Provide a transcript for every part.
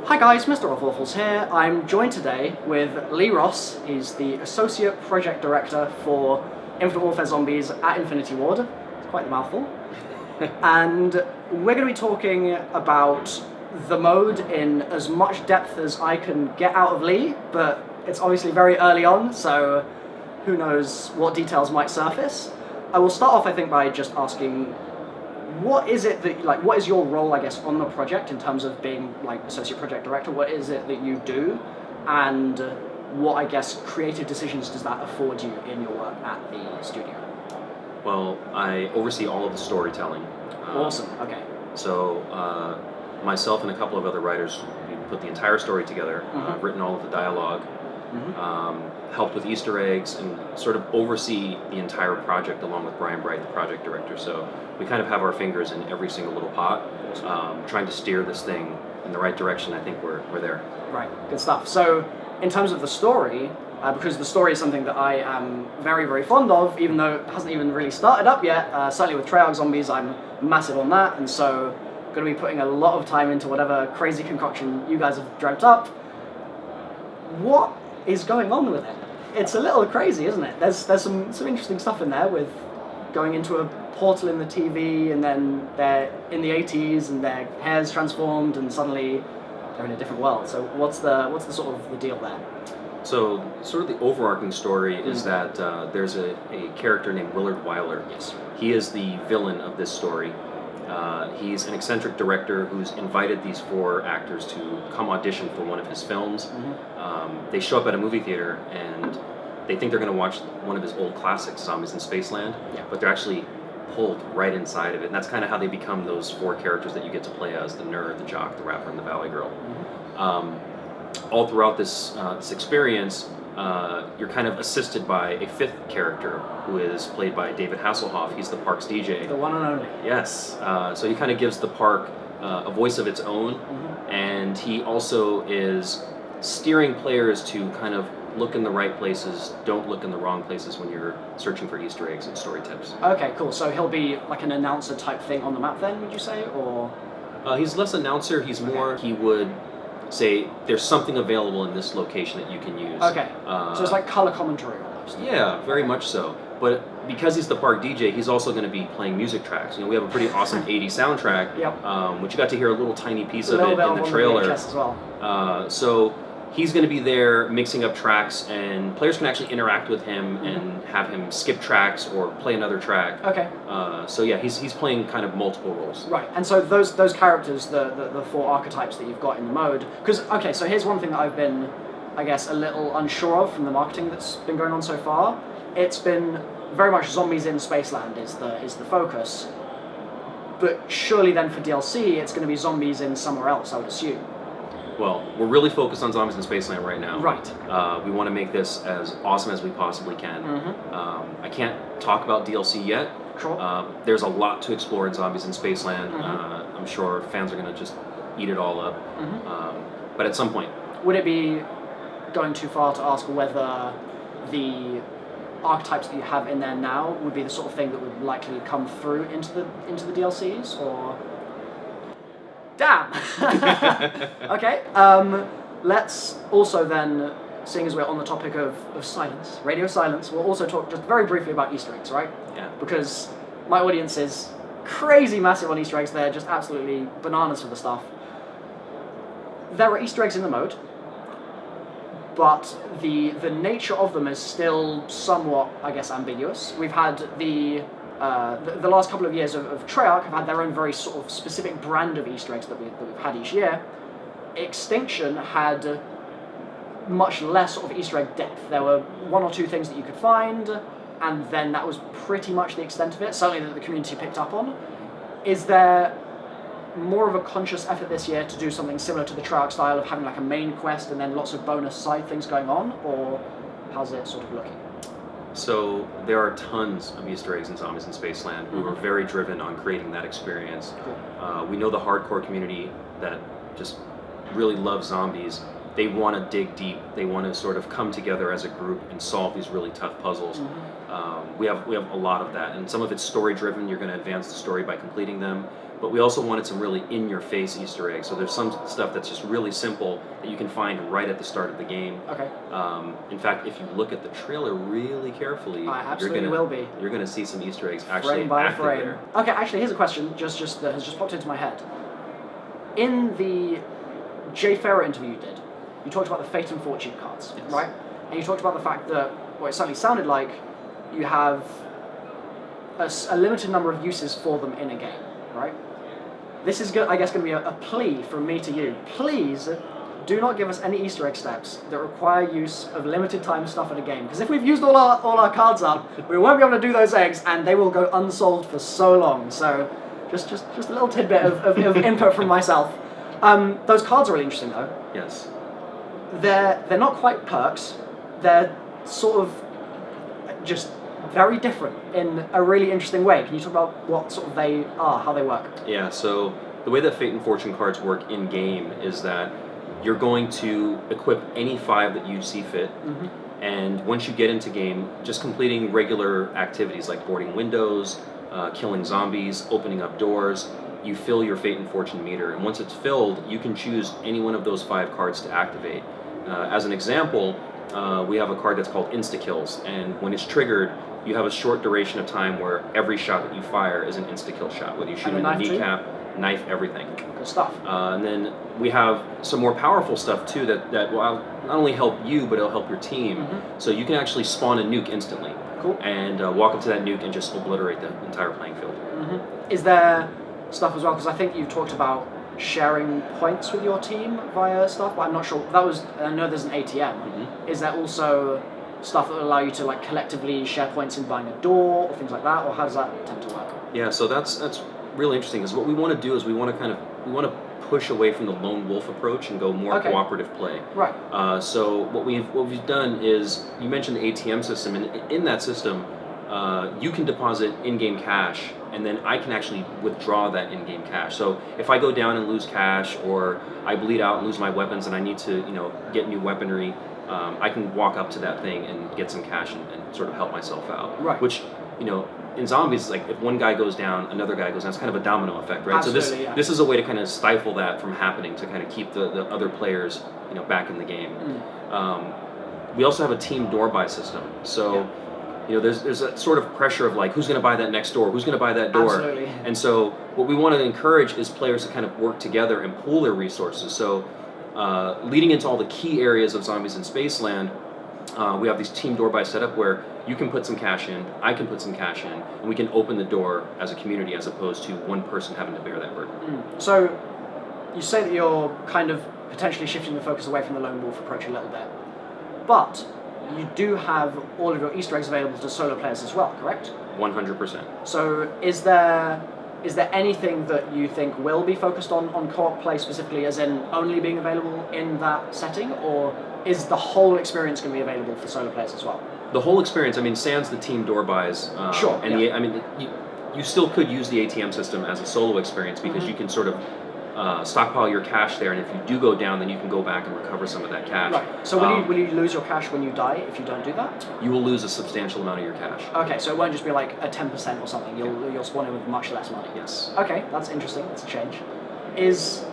Hi guys, MrRoflWaffles here. I'm joined today with Lee Ross. He's the Associate Project Director for Infinite Warfare Zombies at Infinity Ward. It's quite the mouthful. And we're going to be talking about the mode in as much depth as I can get out of Lee, but it's obviously very early on, so who knows what details might surface. I will start off, I think, by just asking, what is it that, what is your role, I guess, on the project in terms of being, Associate Project Director? What is it that you do? And what, I guess, creative decisions does that afford you in your work at the studio? Well, I oversee all of the storytelling. Awesome, okay. So, myself and a couple of other writers, we put the entire story together, written all of the dialogue, helped with Easter eggs, and sort of oversee the entire project along with Brian Bright, the project director. So we kind of have our fingers in every single little pot, trying to steer this thing in the right direction. I think we're there. Right, good stuff. So in terms of the story, because the story is something that I am very, very fond of, even though it hasn't even really started up yet, certainly with CoD Zombies, I'm massive on that, and so going to be putting a lot of time into whatever crazy concoction you guys have dreamt up. What is going on with it? It's a little crazy, isn't it? There's some interesting stuff in there with going into a portal in the TV, and then they're in the 80s and their hair's transformed and suddenly they're in a different world. So what's the sort of the deal there? So sort of the overarching story is that there's a character named Willard Wyler. Yes. He is the villain of this story. He's an eccentric director who's invited these 4 actors to come audition for one of his films. They show up at a movie theater and they think they're going to watch one of his old classics, Zombies in Spaceland, but they're actually pulled right inside of it. And that's kind of how they become those 4 characters that you get to play as: the nerd, the jock, the rapper, and the valley girl. All throughout this experience, you're kind of assisted by a 5th character who is played by David Hasselhoff. He's the park's DJ. The one and only. Yes. So he kind of gives the park a voice of its own, and he also is steering players to kind of look in the right places, don't look in the wrong places when you're searching for Easter eggs and story tips. Okay, cool. So he'll be like an announcer type thing on the map then, would you say, or? He's less announcer, he's more, he would say, there's something available in this location that you can use. Okay, so it's like color commentary almost. Yeah, very much so. But because he's the park DJ, he's also going to be playing music tracks. You know, we have a pretty awesome 80s soundtrack, which you got to hear a little tiny piece of it in the trailer. As well. So he's going to be there mixing up tracks, and players can actually interact with him and have him skip tracks or play another track. Okay. So yeah, he's playing kind of multiple roles. Right, and so those characters, the 4 archetypes that you've got in the mode, because, okay, so here's one thing that I've been, I guess, a little unsure of from the marketing that's been going on so far. It's been very much Zombies in Spaceland is the focus, but surely then for DLC it's going to be Zombies in somewhere else, I would assume. Well, we're really focused on Zombies in Spaceland right now. Right. We want to make this as awesome as we possibly can. I can't talk about DLC yet. Sure. There's a lot to explore in Zombies in Spaceland. I'm sure fans are going to just eat it all up. But at some point. Would it be going too far to ask whether the archetypes that you have in there now would be the sort of thing that would likely come through into the DLCs, or? Damn! Okay, let's also then, seeing as we're on the topic of silence, radio silence, we'll also talk just very briefly about Easter eggs, right? Yeah. Because my audience is crazy massive on Easter eggs, they're just absolutely bananas for the stuff. There are Easter eggs in the mode, but the nature of them is still somewhat, I guess, ambiguous. We've had the last couple of years of Treyarch have had their own very sort of specific brand of Easter eggs that we've had each year. Extinction had much less sort of Easter egg depth. There were 1 or 2 things that you could find, and then that was pretty much the extent of it, certainly that the community picked up on. Is there more of a conscious effort this year to do something similar to the Treyarch style of having like a main quest and then lots of bonus side things going on, or how's it sort of looking? So there are tons of Easter eggs in Zombies in Spaceland. We were very driven on creating that experience. Cool. We know the hardcore community that just really loves zombies they want to dig deep. They want to sort of come together as a group and solve these really tough puzzles. We have a lot of that, and some of it's story driven. You're going to advance the story by completing them. But we also wanted some really in-your-face Easter eggs. So there's some stuff that's just really simple that you can find right at the start of the game. Okay. In fact, if you look at the trailer really carefully, you're gonna see some Easter eggs actually frame by active frame. there. Okay, actually, here's a question just that has just popped into my head. In the Jay Farrow interview you did, you talked about the Fate and Fortune cards, Yes. right? And you talked about the fact that, well, it certainly sounded like you have a limited number of uses for them in a game, right? This is, I guess, going to be a plea from me to you. Please do not give us any Easter egg steps that require use of limited time stuff in a game. Because if we've used all our cards up, we won't be able to do those eggs, and they will go unsolved for so long. So, just a little tidbit of input from myself. Those cards are really interesting, though. Yes. They're not quite perks. They're sort of just very different in a really interesting way. Can you talk about what sort of they are, how they work? Yeah, so the way that Fate and Fortune cards work in-game is that you're going to equip any 5 that you see fit, and once you get into game, just completing regular activities like boarding windows, killing zombies, opening up doors, you fill your Fate and Fortune meter, and once it's filled, you can choose any one of those 5 cards to activate. As an example, we have a card that's called Insta-Kills, and when it's triggered, you have a short duration of time where every shot that you fire is an insta-kill shot, whether you shoot in the kneecap, knife, everything. Good stuff. And then we have some more powerful stuff too that will not only help you, but it'll help your team. So you can actually spawn a nuke instantly. Cool. And walk up to that nuke and just obliterate the entire playing field. Is there stuff as well, because I think you've talked about sharing points with your team via stuff, but I'm not sure. I know there's an ATM. Is there also stuff that will allow you to like collectively share points in buying a door or things like that, or how does that tend to work? Yeah, so that's really interesting, because what we want to do is we want to push away from the lone wolf approach and go more cooperative play. Right. So what we've done is, you mentioned the ATM system, and in that system, you can deposit in-game cash, and then I can actually withdraw that in-game cash. So if I go down and lose cash, or I bleed out and lose my weapons, and I need to get new weaponry, I can walk up to that thing and get some cash and sort of help myself out. Right. Which, in zombies, like if one guy goes down, another guy goes down. It's kind of a domino effect, right? Absolutely, So this is a way to kind of stifle that from happening, to kind of keep the other players back in the game. We also have a team door buy system. So there's a sort of pressure of like, who's going to buy that next door? Who's going to buy that door? Absolutely. And so what we want to encourage is players to kind of work together and pool their resources. So leading into all the key areas of Zombies in Spaceland, we have these team door buy setup where you can put some cash in, I can put some cash in, and we can open the door as a community, as opposed to one person having to bear that burden. So you say that you're kind of potentially shifting the focus away from the lone wolf approach a little bit, but you do have all of your Easter eggs available to solo players as well, correct? 100%. So is there anything that you think will be focused on co-op play specifically, as in only being available in that setting, or is the whole experience going to be available for solo players as well? The whole experience, sans the team door buys. Sure. And you still could use the ATM system as a solo experience, because you can sort of stockpile your cash there, and if you do go down, then you can go back and recover some of that cash. Right. So will you lose your cash when you die if you don't do that? You will lose a substantial amount of your cash. Okay, so it won't just be like a 10% or something. You'll spawn in with much less money. Yes. Okay, that's interesting. That's a change. Is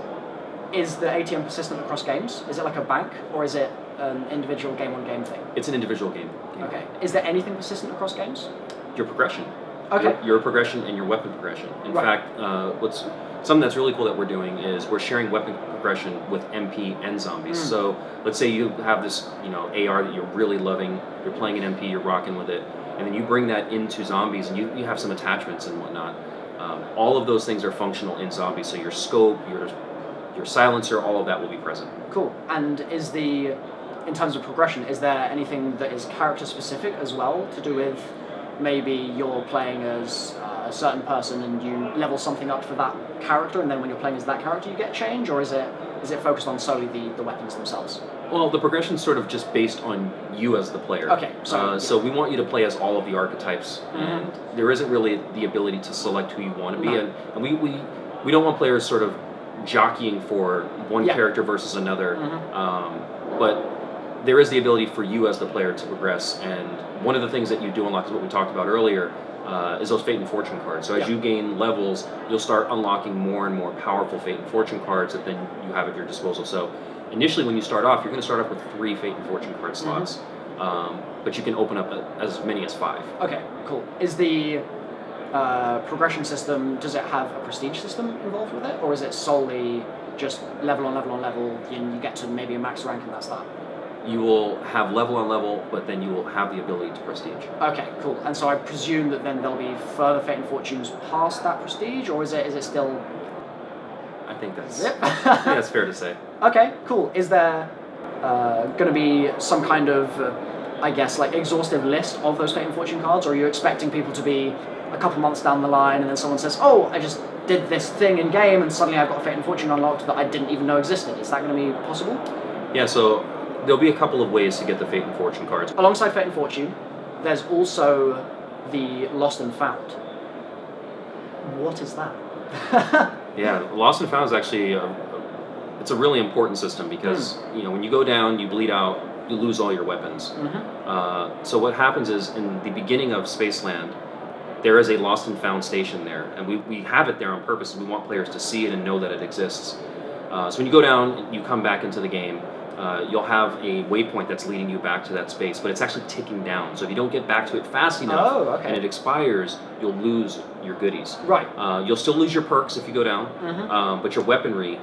the ATM persistent across games? Is it like a bank, or is it an individual game-on-game thing? It's an individual game. Okay. Is there anything persistent across games? Your progression. Okay. Your progression and your weapon progression. In fact, something that's really cool that we're doing is we're sharing weapon progression with MP and zombies. So let's say you have this AR that you're really loving, you're playing an MP, you're rocking with it, and then you bring that into zombies, and you have some attachments and whatnot. All of those things are functional in zombies, so your scope, your silencer, all of that will be present. Cool. And in terms of progression, is there anything that is character specific as well, to do with maybe you're playing as a certain person and you level something up for that character, and then when you're playing as that character you get change, or is it focused on solely the weapons themselves? Well, the progression's sort of just based on you as the player. Okay. So we want you to play as all of the archetypes, and there isn't really the ability to select who you want to be, and we don't want players sort of jockeying for one character versus another. But there is the ability for you as the player to progress, and one of the things that you do unlock is what we talked about earlier, is those Fate and Fortune cards. So as you gain levels, you'll start unlocking more and more powerful Fate and Fortune cards that then you have at your disposal. So initially when you start off, you're going to start off with 3 Fate and Fortune card slots, but you can open up as many as 5. Okay, cool. Is the progression system, does it have a prestige system involved with it, or is it solely just level on level on level, and you get to maybe a max rank and that's that? You will have level on level, but then you will have the ability to prestige. Okay, cool. And so I presume that then there'll be further Fate and Fortunes past that prestige, or is it still... I think that's fair to say. Okay, cool. Is there going to be some kind of, I guess, like exhaustive list of those Fate and Fortune cards, or are you expecting people to be a couple months down the line and then someone says, oh, I just did this thing in game and suddenly I've got a Fate and Fortune unlocked that I didn't even know existed? Is that going to be possible? Yeah, so there'll be a couple of ways to get the Fate and Fortune cards. Alongside Fate and Fortune, there's also the Lost and Found. What is that? Yeah, Lost and Found is actually it's a really important system because when you go down, you bleed out, you lose all your weapons. So what happens is in the beginning of Spaceland, there is a Lost and Found station there, and we have it there on purpose. We want players to see it and know that it exists. So when you go down, you come back into the game. You'll have a waypoint that's leading you back to that space, but it's actually ticking down. So if you don't get back to it fast enough and it expires, you'll lose your goodies. Right. You'll still lose your perks if you go down, but your weaponry,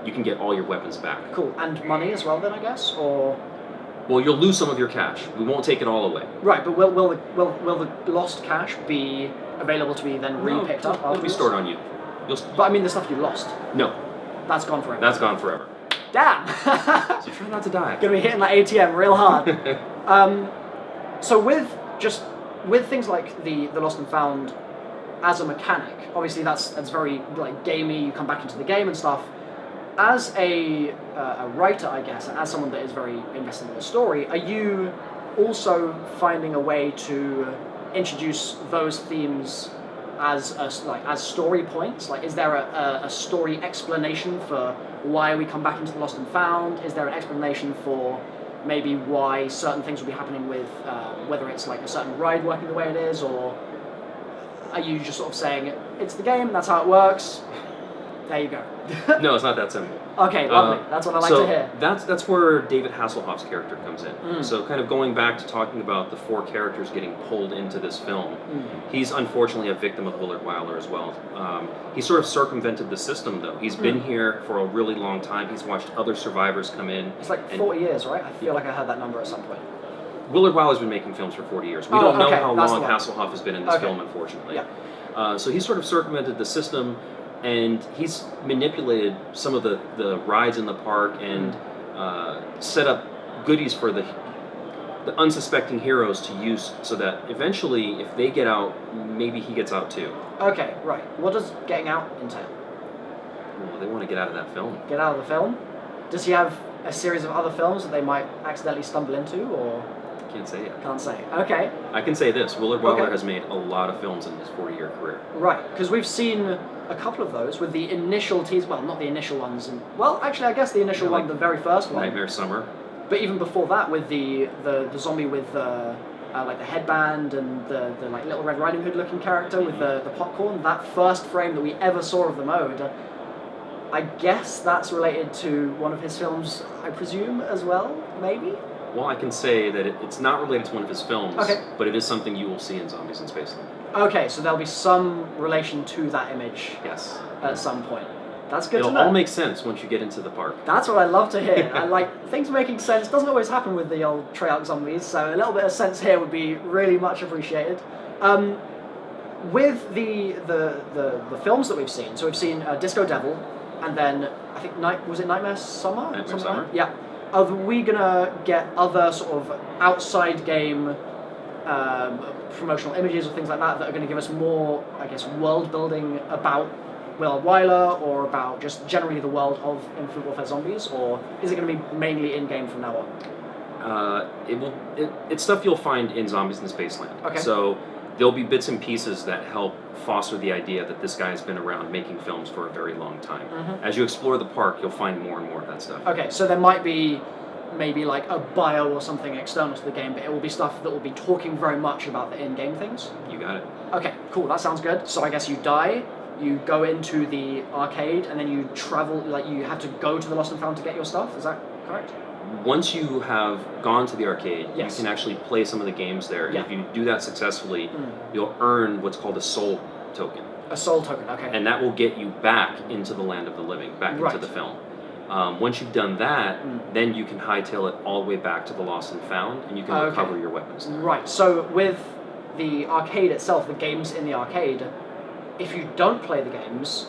you can get all your weapons back. Cool. And money as well then, I guess? Or... Well, you'll lose some of your cash. We won't take it all away. Right, but will the lost cash be available to be then re-picked up? It'll be stored on you. But I mean the stuff you lost. No. That's gone forever. That's gone forever. Damn! So try not to die. Gonna be hitting that ATM real hard. So with things like the Lost and Found as a mechanic, obviously that's very like gamey. You come back into the game and stuff. As a writer, I guess, and as someone that is very invested in the story, are you also finding a way to introduce those themes as story points? Like, is there a story explanation for why we come back into the Lost and Found? Is there an explanation for maybe why certain things will be happening with whether it's like a certain ride working the way it is, or are you just sort of saying it's the game, that's how it works? There you go. No, it's not that simple. Okay, lovely. That's what I like to hear. That's where David Hasselhoff's character comes in. So kind of going back to talking about the 4 characters getting pulled into this film, he's unfortunately a victim of Willard Wyler as well. He sort of circumvented the system, though. He's been here for a really long time. He's watched other survivors come in. It's like 40 years, right? I feel like I heard that number at some point. Willard Wyler's been making films for 40 years. We don't know how long Hasselhoff has been in this film, unfortunately. Yeah. So he sort of circumvented the system, and he's manipulated some of the rides in the park and set up goodies for the unsuspecting heroes to use, so that eventually, if they get out, maybe he gets out too. Okay, right. What does getting out entail? Well, they want to get out of that film. Get out of the film? Does he have a series of other films that they might accidentally stumble into, or...? Can't say yet. Can't say. Okay. I can say this. Willard Wyler has made a lot of films in his 40-year career. Right, because we've seen a couple of those with the initial tease. Well, not the initial ones. Well, actually, I guess the initial one, the very first one. Nightmare Summer. But even before that, with the zombie with like the headband and the like Little Red Riding Hood looking character with the popcorn. That first frame that we ever saw of the mode. I guess that's related to one of his films, I presume, as well, maybe? Well, I can say that it's not related to one of his films, but it is something you will see in Zombies in Spaceland. Okay, so there'll be some relation to that image at some point. That's good to know. It'll all make sense once you get into the park. That's what I love to hear. I like things making sense. Doesn't always happen with the old Treyarch Zombies, so a little bit of sense here would be really much appreciated. With the films that we've seen, so we've seen Disco Devil, and then I think Nightmare Summer? Nightmare Summer? Yeah. Are we gonna get other sort of outside game promotional images or things like that that are going to give us more, I guess, world building about Willard Wyler, or about just generally the world of Infinite Warfare Zombies, or is it going to be mainly in game from now on? It's stuff you'll find in Zombies in Spaceland. Okay. So there'll be bits and pieces that help foster the idea that this guy's been around making films for a very long time. As you explore the park, you'll find more and more of that stuff. Okay, so there might be maybe like a bio or something external to the game, but it will be stuff that will be talking very much about the in-game things. You got it. Okay, cool, that sounds good. So I guess you die, you go into the arcade, and then you travel, like you have to go to the Lost and Found to get your stuff, is that correct? Once you have gone to the arcade, Yes. you can actually play some of the games there. Yeah. And if you do that successfully, you'll earn what's called a soul token. A soul token, okay. And that will get you back into the land of the living, back Right. into the film. Once you've done that, then you can hightail it all the way back to the Lost and Found, and you can Okay. recover your weapons there. Right, so with the arcade itself, the games in the arcade, if you don't play the games,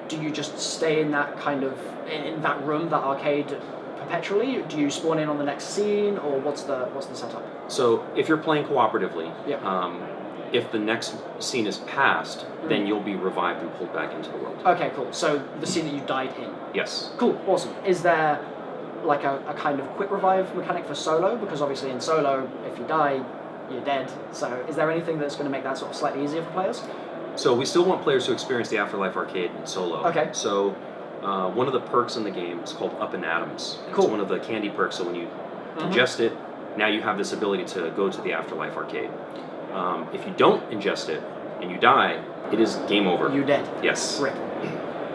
do you just stay in that kind of, in that room, that arcade, perpetually? Do you spawn in on the next scene, or what's the setup? So if you're playing cooperatively, Yep. if the next scene is passed, then you'll be revived and pulled back into the world. Okay, cool. So the scene that you died in. Yes. Cool, awesome. Is there like a kind of quick revive mechanic for solo? Because obviously in solo, if you die, you're dead. So is there anything that's going to make that sort of slightly easier for players? So we still want players to experience the Afterlife arcade in solo. Okay. So one of the perks in the game is called Up and Atoms. Cool. It's one of the candy perks, so when you ingest it, now you have this ability to go to the Afterlife arcade. If you don't ingest it and you die, it is game over. You're dead. Yes. Rip.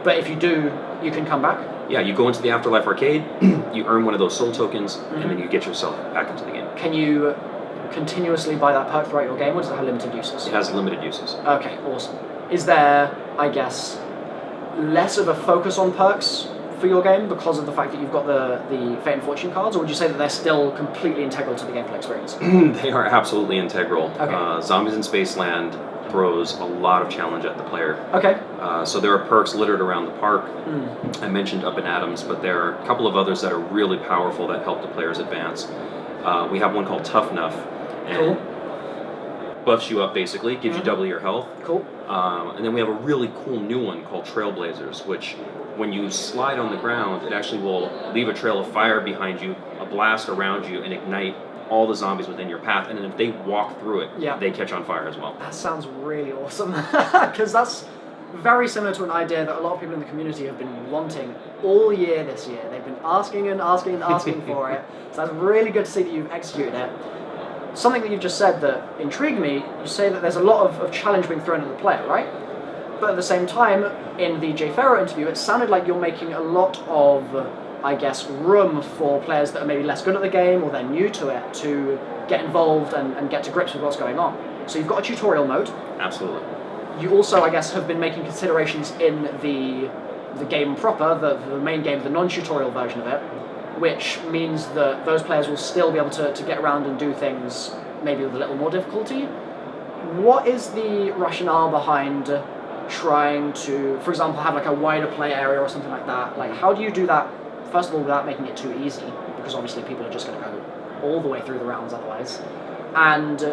But if you do, you can come back? Yeah, you go into the Afterlife arcade, you earn one of those soul tokens, and then you get yourself back into the game. Can you continuously buy that perk throughout your game, or does it have limited uses? It has limited uses. Okay, awesome. Is there, I guess, less of a focus on perks for your game because of the fact that you've got the Fate and Fortune cards, or would you say that they're still completely integral to the gameplay experience? They are absolutely integral. Okay. Zombies in Spaceland throws a lot of challenge at the player. Okay. So there are perks littered around the park. I mentioned Up and Atoms, but there are a couple of others that are really powerful that help the players advance. We have one called Tough Nuff, and buffs you up basically, gives you double your health. Cool. And then we have a really cool new one called Trailblazers, which when you slide on the ground, it actually will leave a trail of fire behind you, a blast around you, and ignite all the zombies within your path. And then if they walk through it, they catch on fire as well. That sounds really awesome, because that's very similar to an idea that a lot of people in the community have been wanting all year this year. They've been asking and asking and asking for it. So that's really good to see that you've executed it. Something that you've just said that intrigued me, you say that there's a lot of challenge being thrown at the player, right? But at the same time, in the Jay Farrow interview, it sounded like you're making a lot of, I guess, room for players that are maybe less good at the game or they're new to it to get involved and get to grips with what's going on. So you've got a tutorial mode. Absolutely. You also, I guess, have been making considerations in the game proper, the main game, the non-tutorial version of it, which means that those players will still be able to get around and do things maybe with a little more difficulty. What is the rationale behind trying to, for example, have like a wider play area or something like that? Like, how do you do that, first of all, without making it too easy? Because obviously people are just going to go all the way through the rounds otherwise. And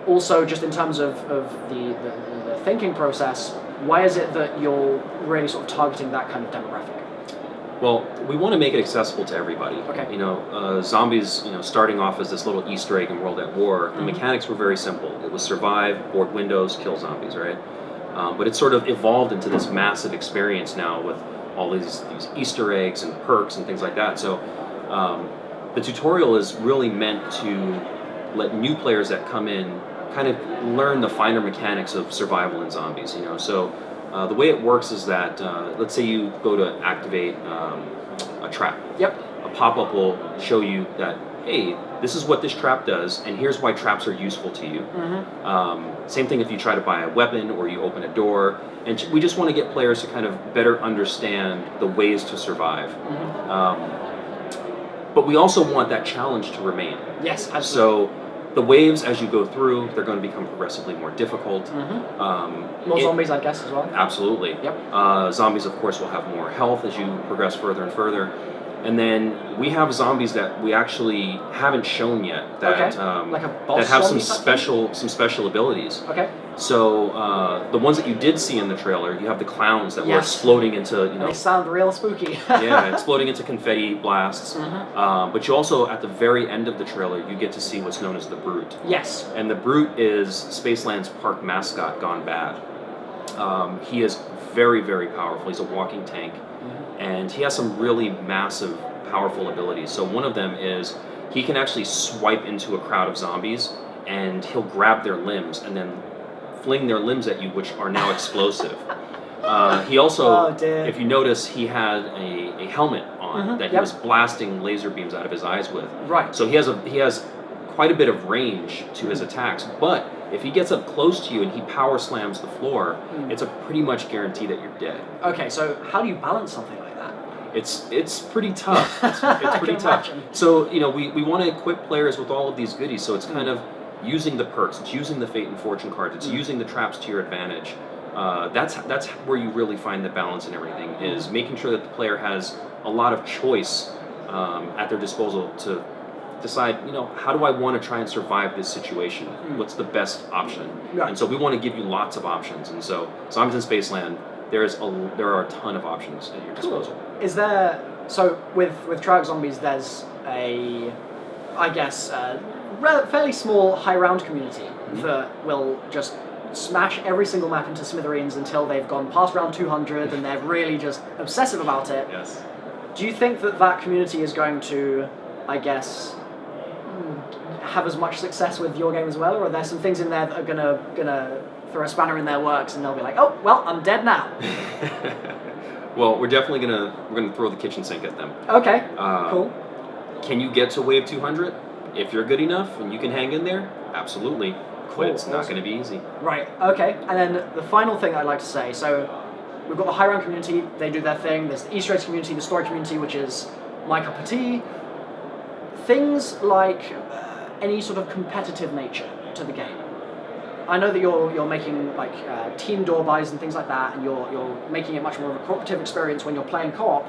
also, just in terms of the thinking process, why is it that you're really sort of targeting that kind of demographic? Well, we want to make it accessible to everybody. Okay. You know, zombies, starting off as this little Easter egg in World at War, the mechanics were very simple. It was survive, board windows, kill zombies, right? But it's sort of evolved into this massive experience now with all these Easter eggs and perks and things like that. So the tutorial is really meant to let new players that come in kind of learn the finer mechanics of survival in zombies. So the way it works is that let's say you go to activate a trap. Yep. A pop-up will show you that, hey, this is what this trap does, and here's why traps are useful to you. Same thing if you try to buy a weapon or you open a door. And we just want to get players to kind of better understand the ways to survive. But we also want that challenge to remain. Yes, absolutely. So the waves, as you go through, they're going to become progressively more difficult. More zombies, I guess, as well. Absolutely. Yep. Zombies, of course, will have more health as you progress further and further. And then we have zombies that we actually haven't shown yet that Like a boss that have zombie some type thing? special abilities. Okay. So the ones that you did see in the trailer, you have the clowns that were Yes. exploding into, you know, They sound real spooky. yeah, exploding into confetti blasts. Mhm. But you also, at the very end of the trailer, you get to see what's known as the Brute. Yes. And the Brute is Spaceland's park mascot gone bad. He is very, very powerful. He's a walking tank. And he has some really massive, powerful abilities. So one of them is he can actually swipe into a crowd of zombies, and he'll grab their limbs and then fling their limbs at you, which are now explosive. He also, Oh, dear. if you notice, he had a helmet on that he Yep. was blasting laser beams out of his eyes with. Right. So he has quite a bit of range to his attacks, but if he gets up close to you and he power slams the floor, it's a pretty much guarantee that you're dead. Okay, so how do you balance something like that? It's pretty tough. It's I pretty can tough. imagine. So, you know, we want to equip players with all of these goodies, so it's kind of using the perks, it's using the fate and fortune cards, it's using the traps to your advantage. That's where you really find the balance in everything, is making sure that the player has a lot of choice at their disposal to decide, you know, how do I want to try and survive this situation? What's the best option? Right. And so we want to give you lots of options. And so Zombies in Spaceland, there are a ton of options at your disposal. Is there, so with Treyarch Zombies, there's a, I guess, fairly small high round community that will just smash every single map into smithereens until they've gone past round 200 and they're really just obsessive about it. Yes. Do you think that community is going to, I guess, have as much success with your game as well, or are there some things in there that are gonna throw a spanner in their works and they'll be like, oh well, I'm dead now? Well, we're definitely gonna throw the kitchen sink at them. Okay, cool. Can you get to wave 200? If you're good enough and you can hang in there, absolutely. But it's not going to be easy. Right, okay. And then the final thing I'd like to say, so we've got the high round community, they do their thing, there's the Easter eggs community, the story community, which is my cup of tea. Things like any sort of competitive nature to the game. I know that you're making like team door buys and things like that, and you're making it much more of a cooperative experience when you're playing co-op.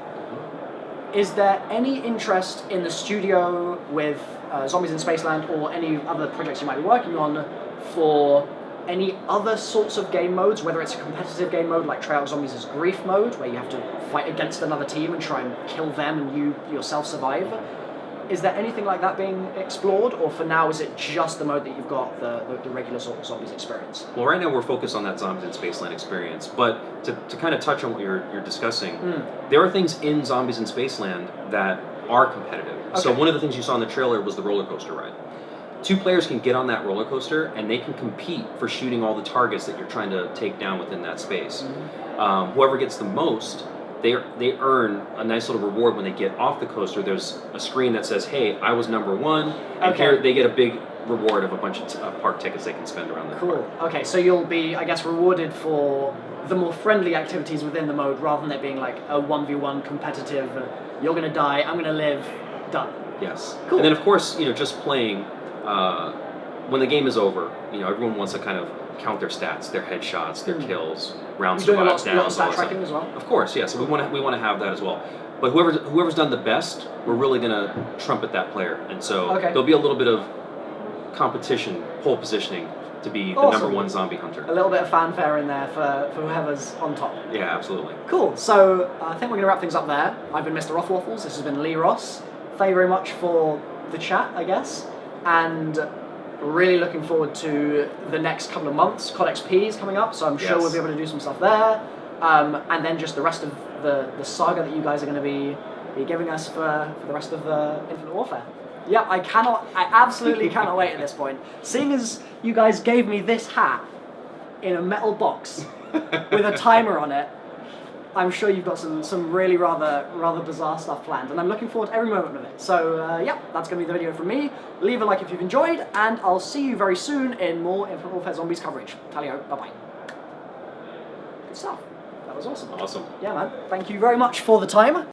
Is there any interest in the studio with Zombies in Spaceland or any other projects you might be working on for any other sorts of game modes, whether it's a competitive game mode like Treyarch Zombies' Grief mode, where you have to fight against another team and try and kill them and you yourself survive? Is there anything like that being explored, or for now is it just the mode that you've got, the regular sort of Zombies experience? Well, right now we're focused on that Zombies in Spaceland experience, but to kind of touch on what you're discussing, there are things in Zombies in Spaceland that are competitive. Okay. So one of the things you saw in the trailer was the roller coaster ride. 2 players can get on that roller coaster and they can compete for shooting all the targets that you're trying to take down within that space. Whoever gets the most, they earn a nice little reward when they get off the coaster. There's a screen that says, hey, I was number 1, and here they get a big reward of a bunch of park tickets they can spend around the park. Okay, so you'll be, I guess, rewarded for the more friendly activities within the mode rather than it being like a 1v1 competitive, you're going to die, I'm going to live, done. Yes. Cool. And then, of course, you know, just playing, when the game is over, you know, everyone wants to kind of count their stats, their headshots, their kills, round survive downs, a lot of stat tracking as well? Of course, yeah. So we want to have that as well. But whoever's done the best, we're really going to trumpet that player. And so there'll be a little bit of competition, pole positioning to be the number 1 zombie hunter. A little bit of fanfare in there for whoever's on top. Yeah, absolutely. Cool. So I think we're going to wrap things up there. I've been MrRoflWaffles. This has been Lee Ross. Thank you very much for the chat, I guess. And really looking forward to the next couple of months. CoD XP is coming up, so I'm sure we'll be able to do some stuff there. And then just the rest of the saga that you guys are going to be giving us for the rest of the Infinite Warfare. Yeah, I absolutely cannot wait at this point. Seeing as you guys gave me this hat in a metal box with a timer on it, I'm sure you've got some really rather bizarre stuff planned, and I'm looking forward to every moment of it. So yeah, that's going to be the video from me. Leave a like if you've enjoyed, and I'll see you very soon in more Infinite Warfare Zombies coverage. Tally-ho, bye-bye. Good stuff. That was awesome. Awesome. Yeah, man. Thank you very much for the time.